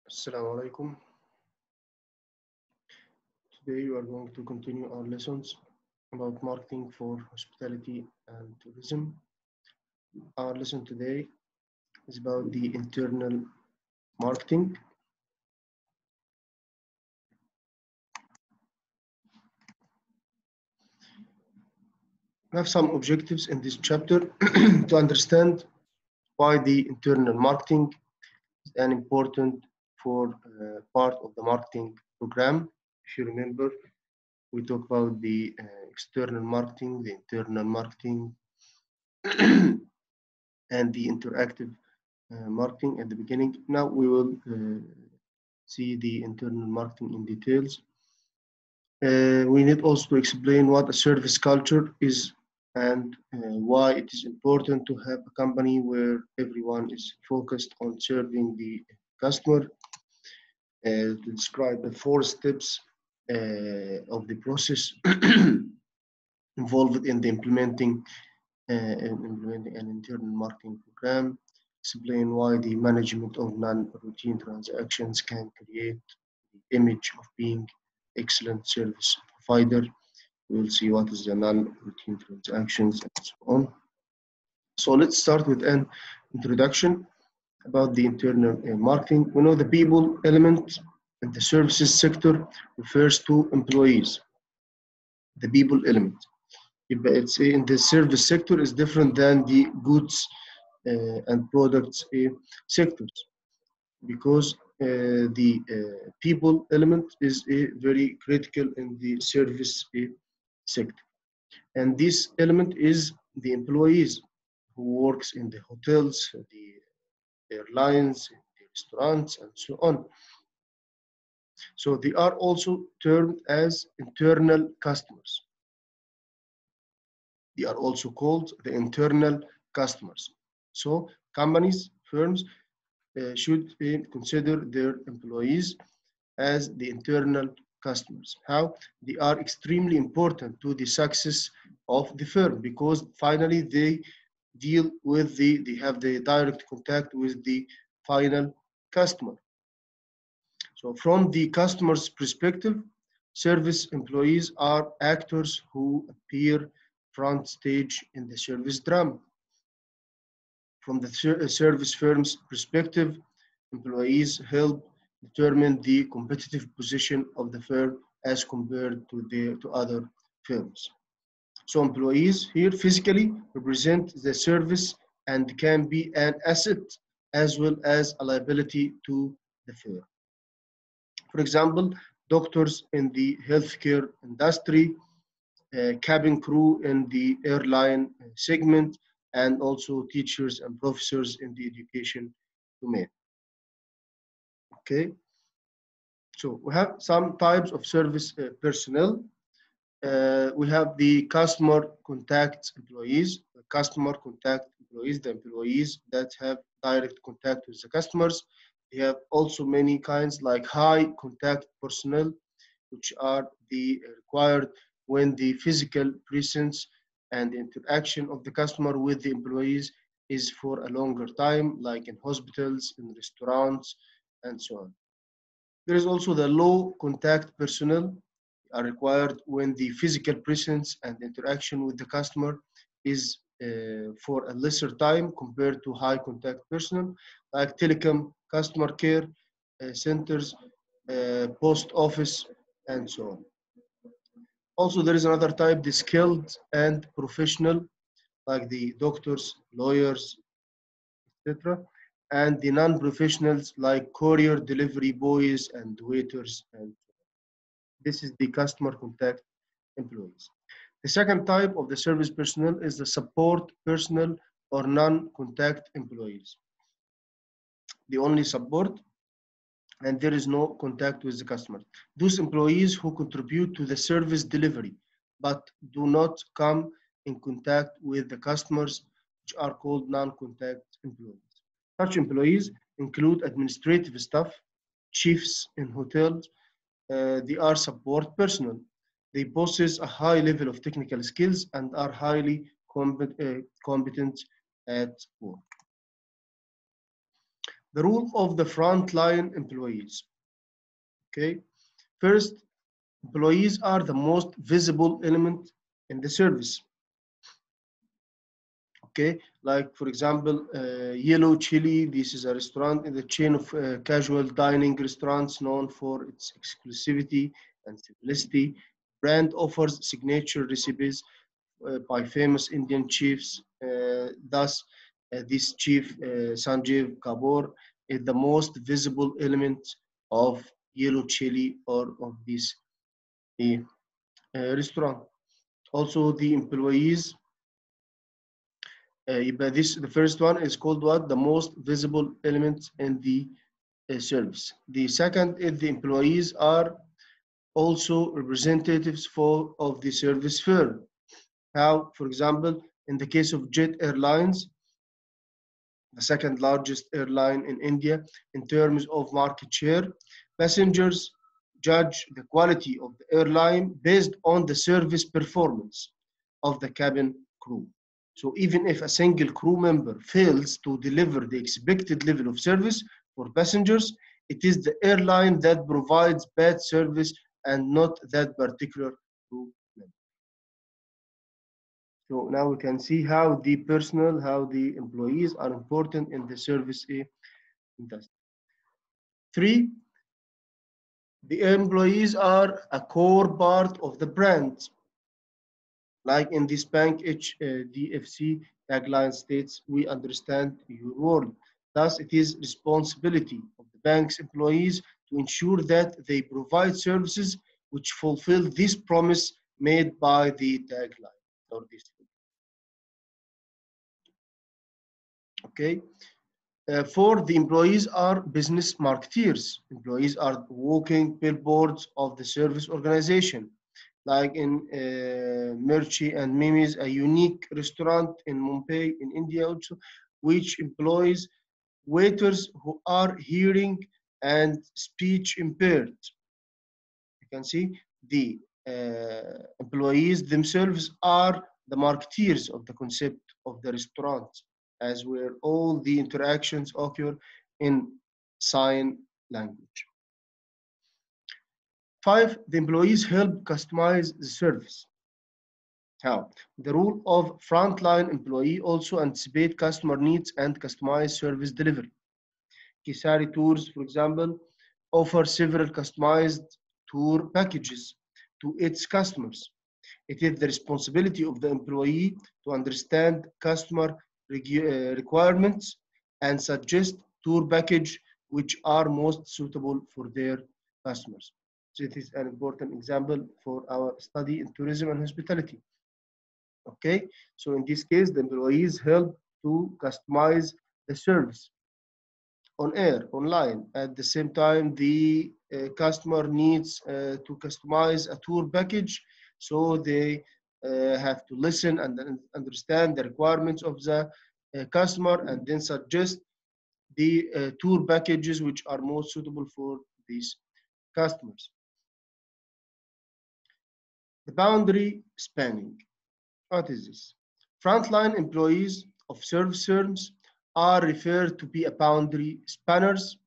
Assalamu alaikum. Today we are going to continue our lessons about marketing for hospitality and tourism. Our lesson today is about the internal marketing. We have some objectives in this chapter to understand why the internal marketing is an important for part of the marketing program. If you remember, we talked about the external marketing, the internal marketing, and the interactive marketing at the beginning. Now we will see the internal marketing in details. We need also to explain what a service culture is and why it is important to have a company where everyone is focused on serving the customer. To describe the 4 steps of the process involved in the implementing an internal marketing program, explain why the management of non-routine transactions can create the image of being excellent service provider. We'll see what is the non-routine transactions and so on. So let's start with an introduction about the internal marketing. We know the people element in the services sector refers to employees. The people element. It's in the service sector is different than the goods and products sectors because the people element is very critical in the service sector, and this element is the employees who works in the hotels, the airlines, the restaurants, and so on. So they are also termed as internal customers. They are also called the internal customers. So companies, firms should consider their employees as the internal customers. How? They are extremely important to the success of the firm because finally they deal with they have the direct contact with the final customer. So from the customer's perspective, service employees are actors who appear front stage in the service drama. From the service firm's perspective, employees help determine the competitive position of the firm as compared to other firms. So employees here physically represent the service and can be an asset as well as a liability to the firm. For example, doctors in the healthcare industry, cabin crew in the airline segment, and also teachers and professors in the education domain. Okay, so we have some types of service personnel. We have the customer contact employees, the employees that have direct contact with the customers. They have also many kinds like high contact personnel, which are the required when the physical presence and interaction of the customer with the employees is for a longer time, like in hospitals, in restaurants, and so on. There is also the low contact personnel are required when the physical presence and interaction with the customer is for a lesser time compared to high contact personnel, like telecom, customer care centers, post office, and so on. Also, there is another type, the skilled and professional, like the doctors, lawyers, etc., and the non-professionals like courier delivery boys and waiters. And this is the customer contact employees. The second type of the service personnel is the support personnel or non-contact employees. They only support and there is no contact with the customer. Those employees who contribute to the service delivery but do not come in contact with the customers, which are called non-contact employees. Such employees include administrative staff, chiefs in hotels. They are support personnel. They possess a high level of technical skills and are highly competent at work. The role of the frontline employees. Okay, first, employees are the most visible element in the service. Okay, like for example, Yellow Chili. This is a restaurant in the chain of casual dining restaurants known for its exclusivity and simplicity. Brand offers signature recipes by famous Indian chiefs. Thus, this chief, Sanjeev Kapoor, is the most visible element of Yellow Chili or of this restaurant. Also, the employees. But the first one is called what? The most visible element in the service. The second is the employees are also representatives of the service firm. How, for example, in the case of Jet Airlines, the second largest airline in India in terms of market share, passengers judge the quality of the airline based on the service performance of the cabin crew. So even if a single crew member fails to deliver the expected level of service for passengers, it is the airline that provides bad service and not that particular crew member. So now we can see how the personnel, how the employees are important in the service industry. Three, the employees are a core part of the brand. Like in this bank HDFC tagline states, we understand your world. Thus, it is responsibility of the bank's employees to ensure that they provide services which fulfill this promise made by the tagline or this. Okay. Four, the employees are business marketeers. Employees are walking billboards of the service organization. Like in Mirchi and Mimi's, a unique restaurant in Mumbai in India also, which employs waiters who are hearing and speech impaired. You can see the employees themselves are the marketeers of the concept of the restaurant, as where all the interactions occur in sign language. Five, the employees help customize the service. How? The role of frontline employee also anticipate customer needs and customize service delivery. Kisari Tours, for example, offer several customized tour packages to its customers. It is the responsibility of the employee to understand customer requirements and suggest tour package which are most suitable for their customers. So it is an important example for our study in tourism and hospitality. Okay, so in this case, the employees help to customize the service on air, online. At the same time, the customer needs to customize a tour package, so they have to listen and understand the requirements of the customer and then suggest the tour packages which are most suitable for these customers. The boundary spanning. What is this? Frontline employees of service firms are referred to be a boundary spanners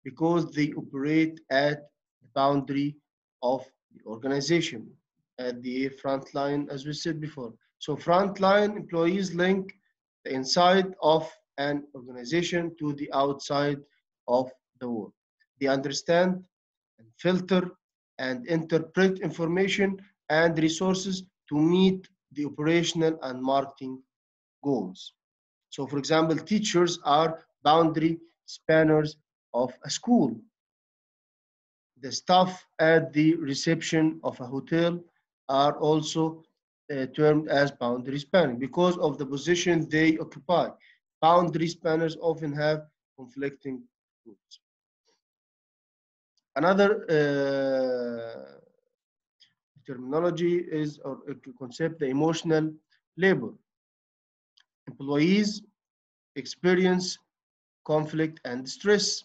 because they operate at the boundary of the organization, at the front line, as we said before. So frontline employees link the inside of an organization to the outside of the world. They understand and filter and interpret information and resources to meet the operational and marketing goals. So for example, teachers are boundary spanners of a school. The staff at the reception of a hotel are also termed as boundary spanning because of the position they occupy. Boundary spanners often have conflicting rules. Another terminology is or concept, the emotional labor. Employees experience conflict and stress.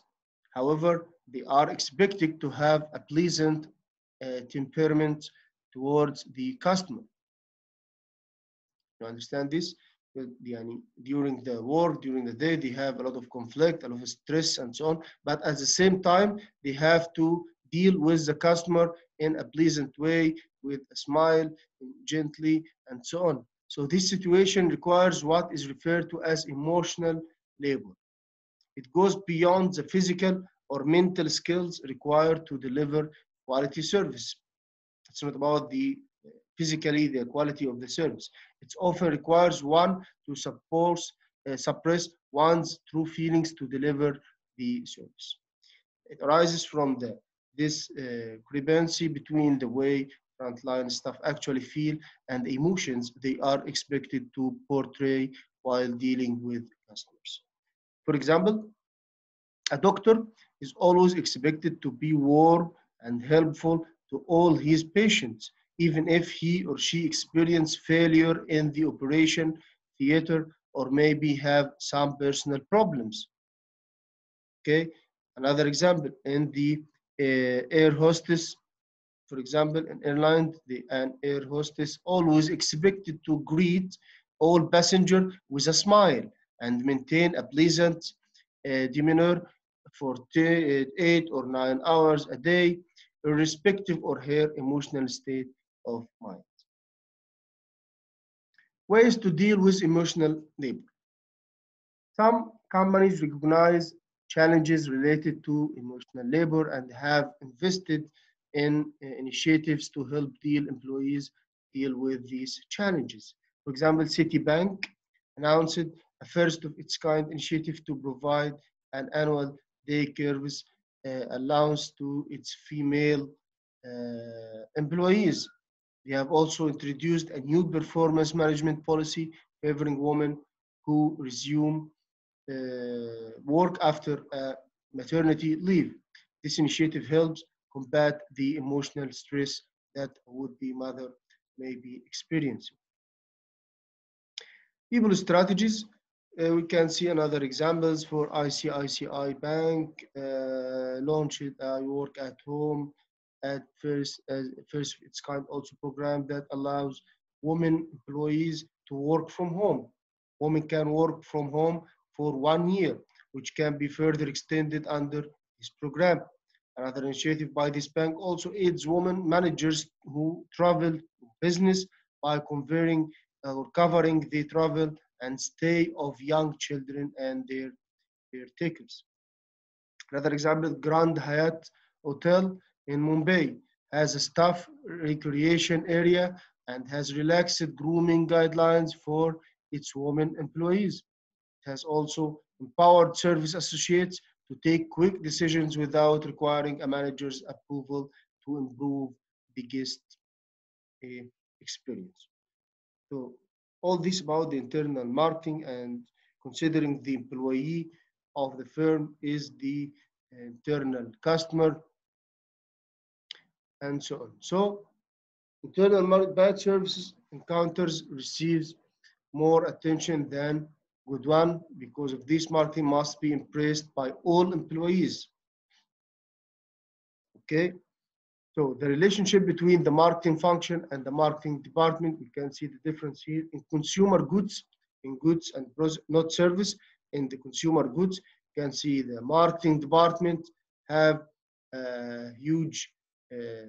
However, they are expected to have a pleasant temperament towards the customer. You understand this? during the work, during the day, they have a lot of conflict, a lot of stress, and so on. But at the same time, they have to deal with the customer in a pleasant way, with a smile, gently, and so on. So this situation requires what is referred to as emotional labor. It goes beyond the physical or mental skills required to deliver quality service. It's not about physically the quality of the service. It often requires one to suppress one's true feelings to deliver the service. It arises from this discrepancy between the way frontline staff actually feel and the emotions they are expected to portray while dealing with customers. For example, a doctor is always expected to be warm and helpful to all his patients, even if he or she experience failure in the operation theater or maybe have some personal problems. Okay, another example in the air hostess, for example, in airline, an air hostess always expected to greet all passengers with a smile and maintain a pleasant demeanor for 8 or 9 hours a day, irrespective of her emotional state of mind. Ways to deal with emotional labor. Some companies recognize challenges related to emotional labor and have invested in initiatives to help employees deal with these challenges. For example, Citibank announced a first of its kind initiative to provide an annual day service allowance to its female employees. They have also introduced a new performance management policy favoring women who resume work after maternity leave. This initiative helps combat the emotional stress that a would-be mother may be experiencing. People strategies. We can see another examples for ICICI Bank launched a work at home at first its kind also program that allows women employees to work from home. Women can work from home for 1 year, which can be further extended under this program. Another initiative by this bank also aids women managers who travel business by covering the travel and stay of young children and their caretakers. Another example, Grand Hyatt Hotel in Mumbai has a staff recreation area and has relaxed grooming guidelines for its women employees. It has also empowered service associates to take quick decisions without requiring a manager's approval to improve the guest experience. So all this about the internal marketing and considering the employee of the firm is the internal customer and so on. So internal market bad services encounters receives more attention than good one because of this marketing must be embraced by all employees. Okay. So the relationship between the marketing function and the marketing department, we can see the difference here in consumer goods, in goods and not service. In the consumer goods, you can see the marketing department have a huge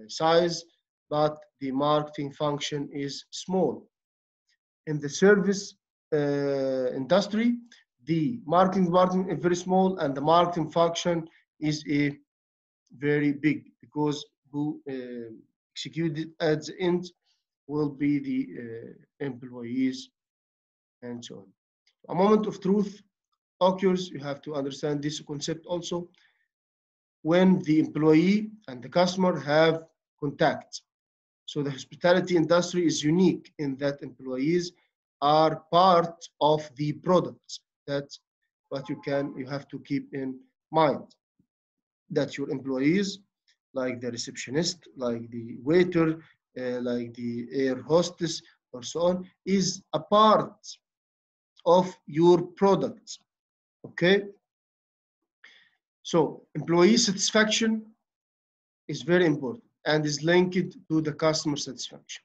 size, but the marketing function is small. In the service industry, the marketing department is very small and the marketing function is a very big because who executed at the end will be the employees and so on. A moment of truth occurs. You have to understand this concept also when the employee and the customer have contact. So the hospitality industry is unique in that employees are part of the products. That's what you have to keep in mind. That your employees, like the receptionist, like the waiter, like the air hostess, or so on, is a part of your products. Okay? So employee satisfaction is very important and is linked to the customer satisfaction.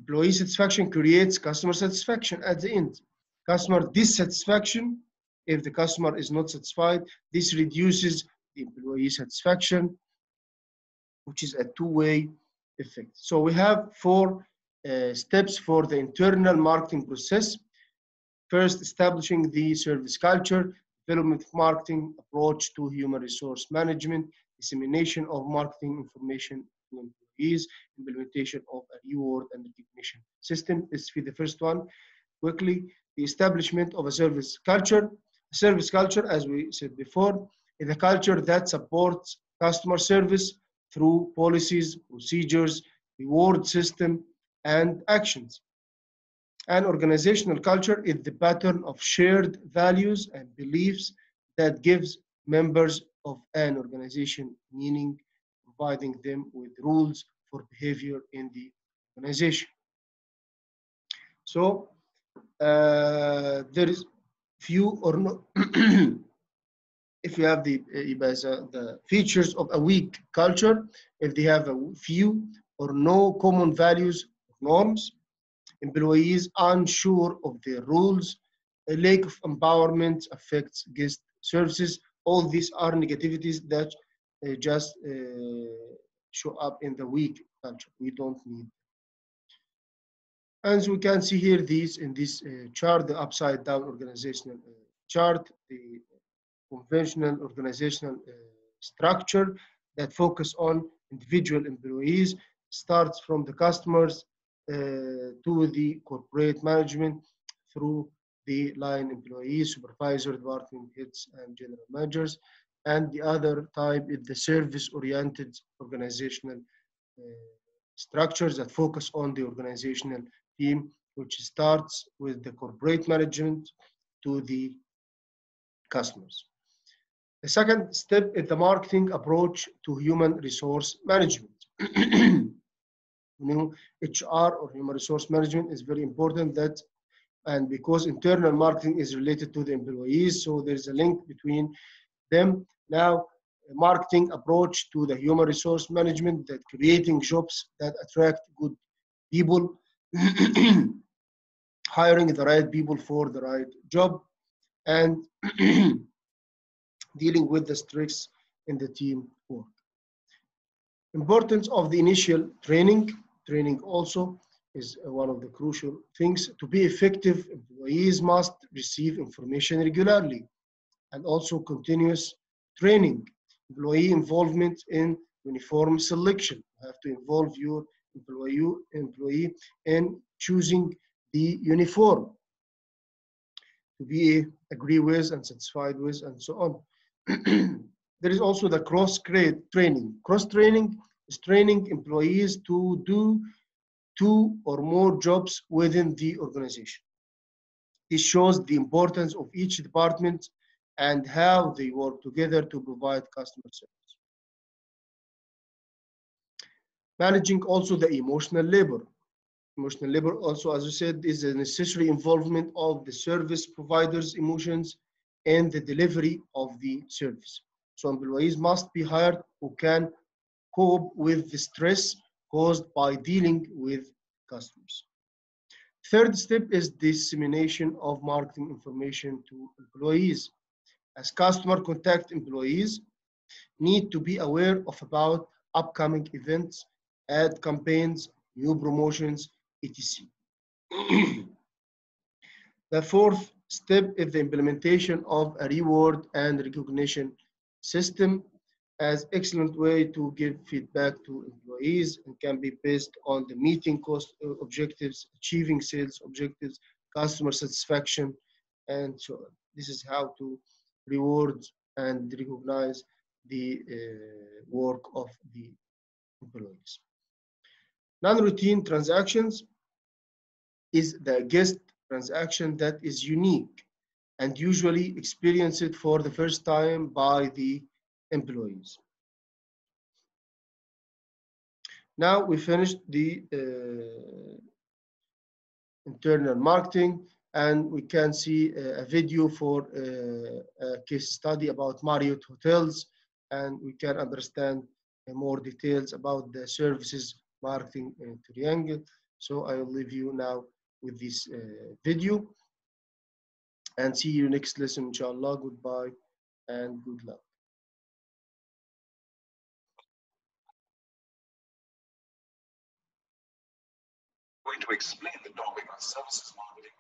Employee satisfaction creates customer satisfaction at the end. Customer dissatisfaction, if the customer is not satisfied, this reduces the employee satisfaction, which is a two-way effect. So we have four steps for the internal marketing process. First, establishing the service culture, development of marketing approach to human resource management, dissemination of marketing information to employees, implementation of a reward and recognition system. Let's see the first one quickly. The establishment of a service culture. A service culture, as we said before, is a culture that supports customer service through policies, procedures, reward system, and actions. An organizational culture is the pattern of shared values and beliefs that gives members of an organization meaning, providing them with rules for behavior in the organization. So there is few or no if you have the features of a weak culture, if they have a few or no common values, norms, employees unsure of their rules, a lack of empowerment affects guest services. All these are negativities that just show up in the weak culture. We don't need. As we can see here, these in this chart, the upside down organizational chart, the conventional organizational structure that focus on individual employees starts from the customers to the corporate management through the line employees, supervisor, department heads, and general managers. And the other type is the service-oriented organizational structures that focus on the organizational team, which starts with the corporate management to the customers. The second step is the marketing approach to human resource management. HR or human resource management is very important and because internal marketing is related to the employees, so there's a link between them. Now, a marketing approach to the human resource management, that creating jobs that attract good people, hiring the right people for the right job, and dealing with the stress in the team work. Importance of the initial training. Training also is one of the crucial things. To be effective, employees must receive information regularly and also continuous training. Employee involvement in uniform selection. You have to involve your employee in choosing the uniform to be agree with and satisfied with and so on. There is also the cross-training. Cross-training is training employees to do 2 or more jobs within the organization. This shows the importance of each department and how they work together to provide customer service. Managing also the emotional labor. Emotional labor also, as I said, is a necessary involvement of the service provider's emotions in the delivery of the service. So employees must be hired who can cope with the stress caused by dealing with customers. Third step is dissemination of marketing information to employees. As customer contact, employees need to be aware of about upcoming events, ad campaigns, new promotions, etc. The fourth step is the implementation of a reward and recognition system as excellent way to give feedback to employees and can be based on the meeting cost objectives, achieving sales objectives, customer satisfaction, and so on. This is how to reward and recognize the work of the employees. Non-routine transactions is the guest transaction that is unique and usually experienced for the first time by the employees. Now we finished the internal marketing, and we can see a video for a case study about Marriott hotels, and we can understand more details about the services marketing triangle. So I will leave you now with this video and see you next lesson, inshallah. Goodbye and good luck. Going to explain the topic on services marketing.